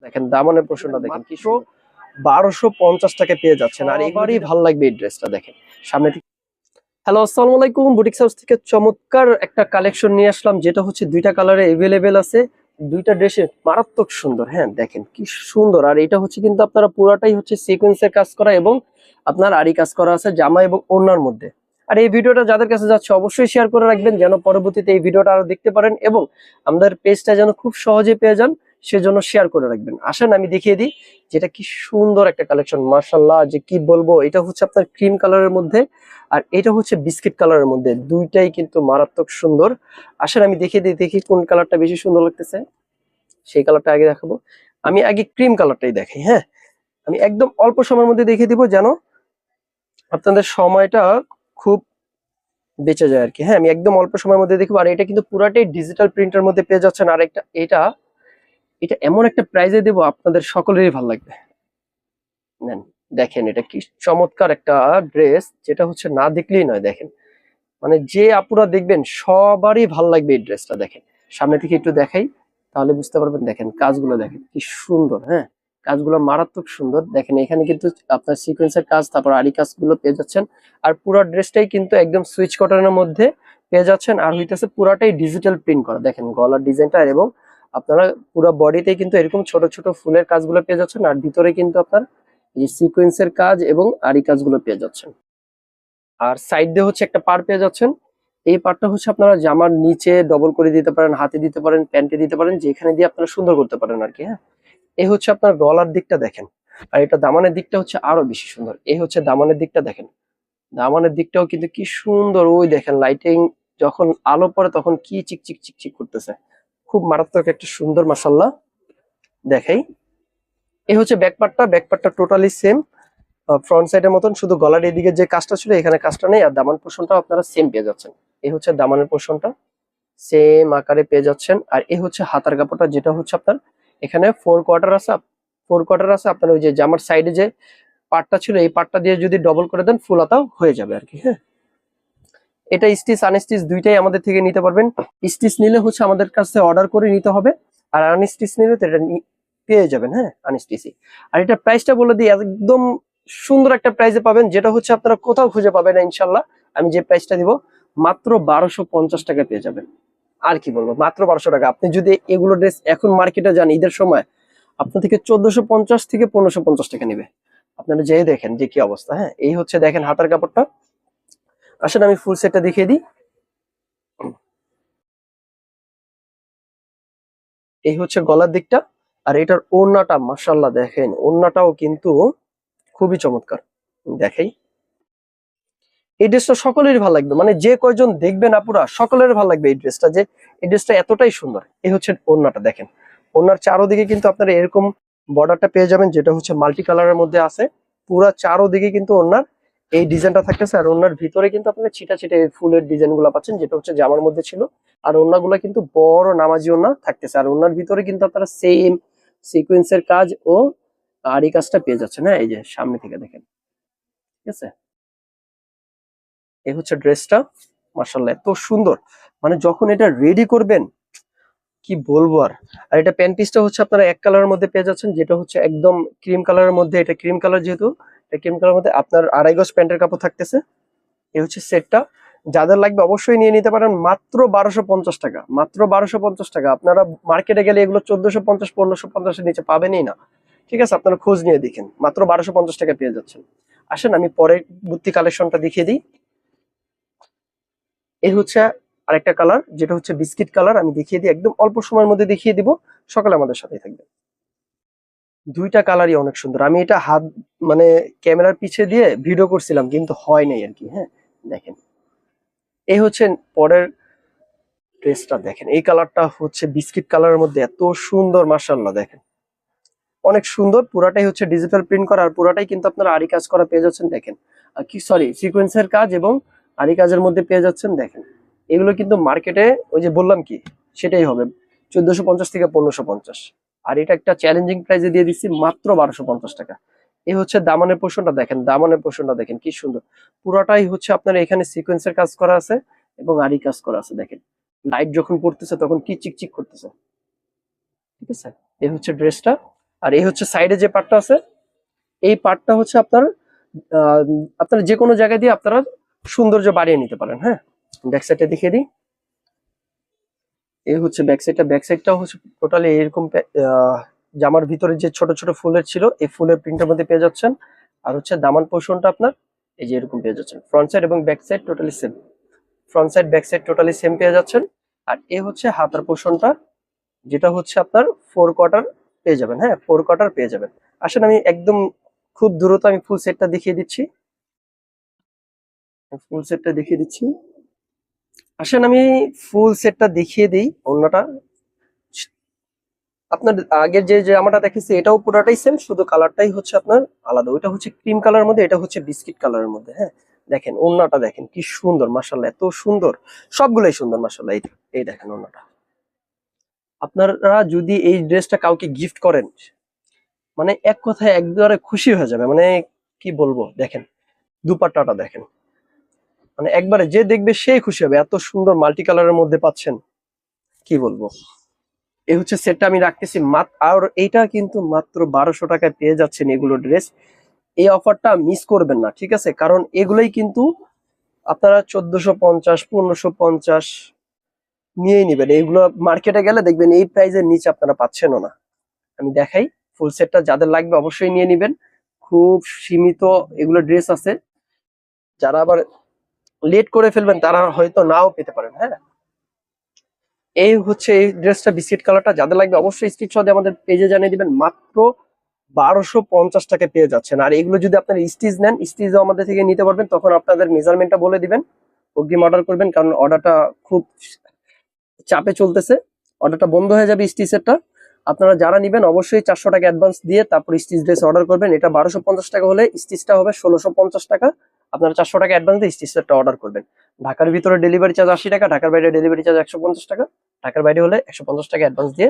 দেখেন দামানের পোর্শনটা দেখেন কি 1250 টাকা পেয়ে যাচ্ছেন। আর এবারই ভালো লাগবে এই ড্রেসটা দেখেন সামনে থেকে। হ্যালো, আসসালামু আলাইকুম। বুটিক্স হাউস থেকে চমৎকার একটা কালেকশন নিয়ে আসলাম, যেটা হচ্ছে দুইটা কালারে এভেলেবেল আছে। দুইটা ড্রেসে মারাত্মক সুন্দর। হ্যাঁ দেখেন কি সুন্দর। আর এটা হচ্ছে কিন্তু আপনারা পুরাটাই হচ্ছে সিকোয়েন্সের কাজ করা এবং আপনার আরি কাজ করা আছে জামা এবং ওড়নার মধ্যে। আর এই ভিডিওটা যাদের কাছে যাচ্ছে অবশ্যই শেয়ার করে রাখবেন, যেন পরবর্তীতে এই ভিডিওটা আরো দেখতে পারেন এবং আমাদের পেজটা যেন খুব সহজে পেয়ে যান, সেজন্য শেয়ার করে রাখবেন। আসেন আমি দেখিয়ে দিই যেটা কি সুন্দর একটা কালেকশন। মাশাআল্লাহ, যে কি বলবো। এটা হচ্ছে আপনার ক্রিম কালারের মধ্যে আর এটা হচ্ছে বিস্কিট কালারের মধ্যে, দুইটাই কিন্তু মারাত্মক সুন্দর। আসেন আমি দেখিয়ে দিই, দেখি কোন কালারটা বেশি সুন্দর লাগতেছে, সেই কালারটা আগে দেখাবো। আমি আগে ক্রিম কালারটাই দেখাই। হ্যাঁ, আমি একদম অল্প সময়ের মধ্যে দেখিয়ে দিব যেন আপনাদের সময়টা খুব বেঁচে যায় আর কি। হ্যাঁ, আমি একদম অল্প সময়ের মধ্যে দেখবো। আর এটা কিন্তু পুরাটাই ডিজিটাল প্রিন্টের মধ্যে পেয়ে যাচ্ছেন। আর একটা এটা এটা এমন একটা প্রাইজে দেবো আপনাদের সকলেরই ভালো লাগবে। নেন দেখেন, এটা কি চমৎকার একটা ড্রেস, যেটা হচ্ছে না দেখলেই নয়। দেখেন মানে যে আপুরা দেখবেন সবারই ভাল লাগবে এই ড্রেসটা। দেখেন সামনে থেকে একটু দেখাই তাহলে বুঝতে পারবেন। দেখেন কাজগুলো দেখেন কি সুন্দর। হ্যাঁ, কাজগুলো মারাত্মক সুন্দর। দেখেন এখানে কিন্তু আপনার সিকোয়েন্সের কাজ, তারপর আরি কাজগুলো পেয়ে যাচ্ছেন। আর পুরো ড্রেসটাই কিন্তু একদম সুইচ কটনের মধ্যে পেয়ে যাচ্ছেন। আর হইতেছে পুরাটাই ডিজিটাল প্রিন্ট করা। দেখেন গলার ডিজাইনটা এবং আপনারা পুরো বডিতে কিন্তু এরকম ছোট ছোট ফুলের কাজগুলো পেয়ে যাচ্ছেন। আর ভিতরে কিন্তু আপনার এই সিকোয়েন্সের কাজ এবং আরি কাজগুলো পেয়ে যাচ্ছেন। আর সাইড দিয়ে হচ্ছে একটা পার পেয়ে যাচ্ছেন। এই পারটা হচ্ছে আপনারা জামার নিচে ডবল করে দিতে পারেন, হাতে দিতে পারেন, প্যান্টে দিতে পারেন, যেখানে দিয়ে আপনারা সুন্দর করতে পারেন আর কি। হ্যাঁ, এই হচ্ছে আপনার গলার দিকটা দেখেন। আর এটা দামানের দিকটা হচ্ছে আরো বেশি সুন্দর। এই হচ্ছে দামানের দিকটা দেখেন। দামানের দিকটাও কিন্তু কি সুন্দর। ওই দেখেন লাইটিং যখন আলো পড়ে তখন কি চিকচিক চিকচিক করতেছে, খুব মারাত্মক একটা সুন্দর। মাশাআল্লাহ, দেখাই। এই হচ্ছে ব্যাকপার্টটা। ব্যাকপার্টটা টোটালি সেম ফ্রন্ট সাইডের মতন, শুধু গলার এদিকে যে কাজটা ছিল এখানে কাজটা নেই। আর দামান পোর্শনটা আপনারা সেম পেয়ে যাচ্ছেন। এই হচ্ছে দামানের পোর্শনটা সেম আকারে পেয়ে যাচ্ছেন। আর এই হচ্ছে হাতার কাপড়টা, যেটা হচ্ছে আপনার এখানে 4 কোয়ার্টার আছে। 4 কোয়ার্টার আছে আপনার ওই যে জামার সাইডে যে পার্টটা ছিল, এই পার্টটা দিয়ে যদি ডবল করে দেন ফুল হাতাও হয়ে যাবে আর কি। হ্যাঁ, এটা স্টিচ আনস্টিচ দুইটাই আমাদের থেকে নিতে পারবেন। স্টিচ নিলে হচ্ছে আমাদের কাছে অর্ডার করে নিতে হবে, আর আনস্টিচ নিলে তো এটা পেয়ে যাবেন। হ্যাঁ, আনস্টিচই। আর এটা প্রাইসটা বলে দিই, একদম সুন্দর একটা প্রাইসে পাবেন, যেটা হচ্ছে আপনারা কোথাও খুঁজে পাবেন না ইনশাল্লাহ। আমি যে প্রাইসটা দিব মাত্র 1250 টাকা পেয়ে যাবেন। আর কি বলবো, মাত্র 1200 টাকা। আপনি যদি এগুলো ড্রেস এখন মার্কেটে যান ঈদের সময়, আপনার থেকে 1450 থেকে 1550 টাকা নিবে। আপনারা যেয়ে দেখেন যে কি অবস্থা। হ্যাঁ, এই হচ্ছে দেখেন হাতার কাপড়টা। আসলে আমি ফুল সেটটা দেখিয়ে দিই। এই হচ্ছে গলার দিকটা। আর এটার ওড়নাটা মাশাআল্লাহ দেখেন, ওড়নাটাও কিন্তু খুবই চমৎকার। দেখাই, এই ড্রেসটা সকলেরই ভালো লাগবে, মানে যে কয়জন দেখবেন আপুরা সকলের ভালো লাগবে এই ড্রেসটা, যে এই ড্রেসটা এতটাই সুন্দর। এই হচ্ছে ওড়নাটা দেখেন। ওড়নার চারোদিকে কিন্তু আপনারা এরকম বর্ডারটা পেয়ে যাবেন, যেটা হচ্ছে মাল্টি কালারের মধ্যে আছে। পুরা চারোদিকে কিন্তু ওড়নার এই ডিজাইনটা থাকতেছে। আর ওড়নার ভিতরে কিন্তু আপনারা ছিটা ছিটে ফুলের ডিজাইন গুলা পাচ্ছেন, যেটা হচ্ছে জামার মধ্যে ছিল। আর ওড়নাগুলা কিন্তু বড় নামাজি ওড়না থাকতেছে। আর ওড়নার ভিতরে কিন্তু আপনারা সেম সিকোয়েন্সের কাজ ও আরি কাজটা পেয়ে যাচ্ছেন। হ্যাঁ, এই যে সামনে থেকে দেখেন। ঠিক আছে, এই হচ্ছে ড্রেসটা। মাশাআল্লাহ এত সুন্দর, মানে যখন এটা রেডি করবেন কি বলবো আর। আর এটা প্যান্ট পিসটা হচ্ছে আপনারা এক কালারের মধ্যে পেয়ে যাচ্ছেন, যেটা হচ্ছে একদম ক্রিম কালারের মধ্যে। এটা ক্রিম কালার, যেহেতু এটা ক্রিম কালারের মধ্যে আপনার 2.5 গজ প্যান্টের কাপড় থাকতেছে। এই হচ্ছে সেটটা। যাদের লাগবে অবশ্যই নিয়ে নিতে পারেন মাত্র 1250 টাকা। মাত্র 1250 টাকা। আপনারা মার্কেটে গেলে এগুলো 1450 1550 এর নিচে পাবেনই না। ঠিক আছে, আপনারা খোঁজ নিয়ে দেখেন, মাত্র 1250 টাকা পেয়ে যাচ্ছেন। আসেন আমি পরবর্তী কালেকশনটা দেখিয়ে দিই। এই হচ্ছে আরেকটা কালার, যেটা হচ্ছে বিস্কিট কালার। আমি দেখিয়ে দিই, একদম অল্প সময়ের মধ্যে দেখিয়ে দিব। সকালে আমাদের সাথেই থাকবে। দুইটা কালারই অনেক সুন্দর। আমি এটা হাত মানে ক্যামেরার পিছে দিয়ে ভিডিও করছিলাম, কিন্তু হয় নাই আর কি। হ্যাঁ, দেখেন এই হচ্ছে পরের ড্রেসটা। দেখেন এই কালারটা হচ্ছে বিস্কিট কালারের মধ্যে এত সুন্দর। মাশাআল্লাহ দেখেন অনেক সুন্দর। পুরাটাই হচ্ছে ডিজিটাল প্রিন্ট করা। আর পুরাটাই কিন্তু আপনারা আরি কাজ করা পেয়ে যাচ্ছেন। দেখেন আর কি সরি সিকোয়েন্সের কাজ এবং আরি কাজের মধ্যে পেয়ে যাচ্ছেন। দেখেন এগুলো কিন্তু মার্কেটে ওই যে বললাম কি সেটাই হবে 1450 থেকে 1550। আর এটা একটা চ্যালেঞ্জিং প্রাইসে দিয়ে দিচ্ছি মাত্র 1250 টাকা। এই হচ্ছে দামানের পোর্শনটা দেখেন। দামানের পোর্শনটা দেখেন কি সুন্দর। পুরাটাই হচ্ছে আপনার এখানে সিকোয়েন্সের কাজ করা আছে এবং আরি কাজ করা আছে। দেখেন লাইট যখন পড়তেছে তখন কি চিকচিক করতেছে। ঠিক আছে, এই হচ্ছে ড্রেসটা। আর এই হচ্ছে সাইডে যে পার্টটা আছে, এই পার্টটা হচ্ছে আপনার আপনারা যে কোনো জায়গায় দিয়ে আপনারা সৌন্দর্য বাড়িয়ে নিতে পারেন। হ্যাঁ, ব্যাক সাইডটা দেখিয়ে দিই। এই হচ্ছে ব্যাক সাইডটা, ব্যাক সাইডটাও হচ্ছে টোটালি এরকম জামার ভিতরে যে ছোট ছোট ফুলের ছিল এই ফুলের প্রিন্টের মধ্যে পেয়ে যাচ্ছেন। আর হচ্ছে দামান পোর্শনটা আপনার এই যে এরকম পেয়ে যাচ্ছেন। ফ্রন্ট সাইড এবং back side totally same, front side back side totally same পেয়ে যাচ্ছেন। আর এ হচ্ছে হাতার পোর্শনটা, যেটা হচ্ছে আপনার 4 কোয়ার্টার পেয়ে যাবেন। হ্যাঁ, 4 কোয়ার্টার পেয়ে যাবেন। আসেন আমি একদম খুব দ্রুত আমি ফুল সেটটা দেখিয়ে দিচ্ছি, ফুল সেটটা দেখিয়ে দিচ্ছি। আসেন আমি ফুল সেটটা দেখিয়ে দিই। অন্যটা আপনার আগের যে জামাটা দেখেছি এটাও পুরোটাই সেম, শুধু কালারটাই হচ্ছে আপনার আলাদা। ওইটা হচ্ছে ক্রিম কালারের মধ্যে, এটা হচ্ছে বিস্কিট কালারের মধ্যে। হ্যাঁ, দেখেন ওড়নাটা দেখেন কি সুন্দর, মাশাআল্লাহ এত সুন্দর, সবগুলাই সুন্দর মাশাআল্লাহ। এই দেখেন ওড়নাটা। আপনারা যদি এই ড্রেসটা কাউকে গিফট করেন, মানে এক কথায় একবারে খুশি হয়ে যাবে। মানে কি বলবো, দেখেন দুপাট্টাটা দেখেন, মানে একবারে যে দেখবে সেই খুশি হবে, এত সুন্দর মাল্টি কালারের মধ্যে পাচ্ছেন, কি বলবো। এই হচ্ছে সেটটা আমি রাখতেছি মাত্র, আর এইটা কিন্তু মাত্র 1200 টাকায় পেয়ে যাচ্ছেন এগুলো ড্রেস। এই অফারটা মিস করবেন না, ঠিক আছে? কারণ এগুলোই কিন্তু আপনারা 1450 1550 নিয়েই নেবেন। এইগুলো মার্কেটে গেলে দেখবেন এই প্রাইজের নিচে আপনারা পাচ্ছেনও না। আমি দেখাই ফুল সেটটা, যাদের লাগবে অবশ্যই নিয়ে নেবেন। খুব সীমিত এগুলো ড্রেস আছে, যারা আবার লেট করে ফেলবেন তারা হয়তো নাও পেতে পারেন। হ্যাঁ, এই হচ্ছে এই ড্রেসটা বিস্কিট কালারটা, যাদের লাগবে অবশ্যই স্ক্রিনশট দিয়ে আমাদের পেজে জানিয়ে দিবেন। মাত্র 1250 টাকায় পেয়ে যাচ্ছেন। আর এগুলো যদি আপনারা স্টিচ নেন, স্টিচও আমাদের থেকে নিতে পারবেন, তখন আপনাদের মেজারমেন্টটা বলে দিবেন, অগ্রিম অর্ডার করবেন, কারণ অর্ডারটা খুব চাপে চলতেছে, অর্ডারটা বন্ধ হয়ে যাবে স্টিচেরটা। আপনারা যারা নেবেন অবশ্যই 400 টাকা অ্যাডভান্স দিয়ে তারপর স্টিচ ড্রেস অর্ডার করবেন। এটা 1250 টাকা হলে স্টিচটা হবে 1650 টাকা। আপনারা 400 টাকা অ্যাডভান্স দিয়ে স্টিচটা অর্ডার করবেন। ঢাকার ভিতরে ডেলিভারি চার্জ 80 টাকা, ঢাকার বাইরে ডেলিভারি চার্জ 150 টাকা। ঢাকার বাইরে হলে 150 টাকা অ্যাডভান্স দিয়ে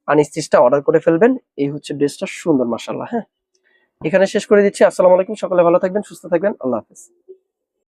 আনস্টিচটা অর্ডার করে ফেলবেন। এই হচ্ছে ড্রেসটা সুন্দর মাশাআল্লাহ। হ্যাঁ, এখানে শেষ করে দিচ্ছি। আসসালামু আলাইকুম, সকলে ভালো থাকবেন, সুস্থ থাকবেন, আল্লাহ হাফেজ।